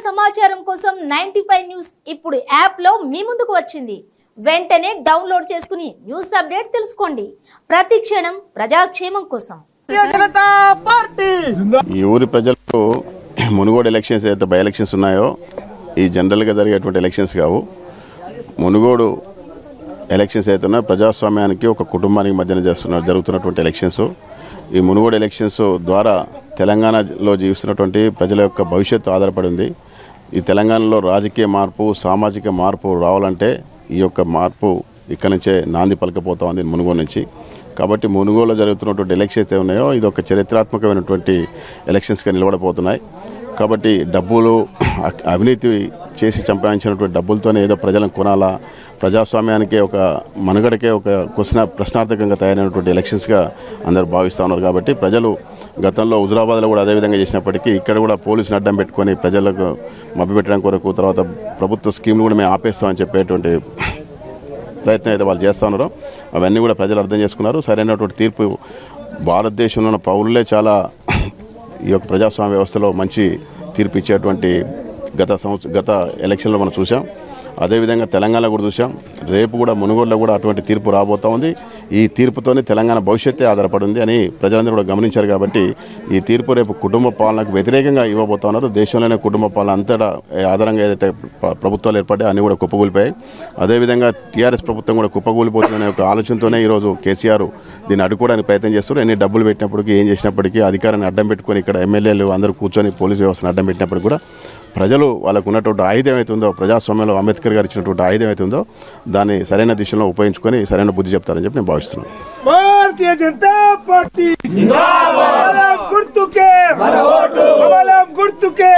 సమాచారం కోసం 95 న్యూస్ ఇప్పుడు యాప్ లో మీ ముందుకు వచ్చింది. వెంటనే డౌన్లోడ్ చేసుకుని న్యూస్ అప్డేట్ తెలుసుకోండి. ప్రతి క్షణం ప్రజాక్షేమం కోసం. ఈ ఊరి ప్రజలకు మునుగోడు ఎలక్షన్స్ అయితే బై ఎలక్షన్స్ ఉన్నాయో ఈ జనరల్గా జరిగేటువంటి ఎలక్షన్స్ కావు. మునుగోడు ఎలక్షన్స్ అయితే ఉన్నాయో ప్రజాస్వామ్యానికి ఒక కుటుంబానికి మధ్యన జరుగుతున్నటువంటి ఎలక్షన్స్. ఈ మునుగోడు ఎలక్షన్స్ ద్వారా తెలంగాణలో జీవిస్తున్నటువంటి ప్రజల యొక్క భవిష్యత్తు ఆధారపడి ఉంది. ఈ తెలంగాణలో రాజకీయ మార్పు, సామాజిక మార్పు రావాలంటే ఈ యొక్క మార్పు ఇక్కడి నుంచే నాంది పలకపోతా ఉంది మునుగోడు నుంచి. కాబట్టి మునుగోడులో జరుగుతున్నటువంటి ఎలక్షన్స్ ఏ ఉన్నాయో ఇది ఒక చరిత్రాత్మకమైనటువంటి ఎలక్షన్స్గా నిలబడబోతున్నాయి. కాబట్టి డబ్బులు అవినీతి చేసి సంపాదించినటువంటి డబ్బులతోనే ఏదో ప్రజలను కొనాలా, ప్రజాస్వామ్యానికి ఒక మనుగడకే ఒక ప్రశ్నార్థకంగా తయారైనటువంటి ఎలక్షన్స్గా అందరూ భావిస్తూ ఉన్నారు. కాబట్టి ప్రజలు గతంలో హుజురాబాద్లో కూడా అదేవిధంగా చేసినప్పటికీ ఇక్కడ కూడా పోలీసులు అడ్డం పెట్టుకొని ప్రజలకు మభ్యపెట్టడం కొరకు, తర్వాత ప్రభుత్వ స్కీమ్లు కూడా మేము ఆపేస్తామని చెప్పేటువంటి ప్రయత్నం అయితే వాళ్ళు చేస్తూ ఉన్నారు. అవన్నీ కూడా ప్రజలు అర్థం చేసుకున్నారు. సరైనటువంటి తీర్పు భారతదేశంలో ఉన్న పౌరులే చాలా ఈ యొక్క ప్రజాస్వామ్య వ్యవస్థలో మంచి తీర్పు ఇచ్చేటువంటి గత ఎలక్షన్లో మనం చూసాం. అదేవిధంగా తెలంగాణలో కూడా చూసాం. రేపు కూడా మునుగోడులో కూడా అటువంటి తీర్పు రాబోతూ ఉంది. ఈ తీర్పుతోనే తెలంగాణ భవిష్యత్తే ఆధారపడి ఉంది అని ప్రజలందరూ కూడా గమనించారు. కాబట్టి ఈ తీర్పు రేపు కుటుంబ పాలనకు వ్యతిరేకంగా ఇవ్వబోతా ఉన్నారు. దేశంలోనే కుటుంబ పాలన అంతటా ఆధారంగా ఏదైతే ప్రభుత్వాలు ఏర్పడ్డాయి అన్నీ కూడా కుప్పకూలిపోయాయి. అదేవిధంగా టీఆర్ఎస్ ప్రభుత్వం కూడా కుప్పకూలిపోతుందనే ఒక ఆలోచనతోనే ఈరోజు కేసీఆర్ దీన్ని అడ్డుకోవడానికి ప్రయత్నం చేస్తారు. ఎన్ని డబ్బులు పెట్టినప్పటికీ ఏం చేసినప్పటికీ అధికారాన్ని అడ్డం పెట్టుకొని ఇక్కడ ఎమ్మెల్యేలు అందరూ కూర్చొని పోలీసు వ్యవస్థను అడ్డం పెట్టినప్పటికీ కూడా ప్రజలు వాళ్ళకు ఉన్నటువంటి ఆయుధం అవుతుందో, ప్రజాస్వామ్యంలో అంబేద్కర్ గారు ఇచ్చినటువంటి ఆయుధం అవుతుందో దాన్ని సరైన దిశలో ఉపయోగించుకొని సరైన బుద్ధి చెప్తారని చెప్పి నేను భావిస్తున్నాను. భారతీయ జనతా పార్టీ గుర్తుకే గుర్తుకే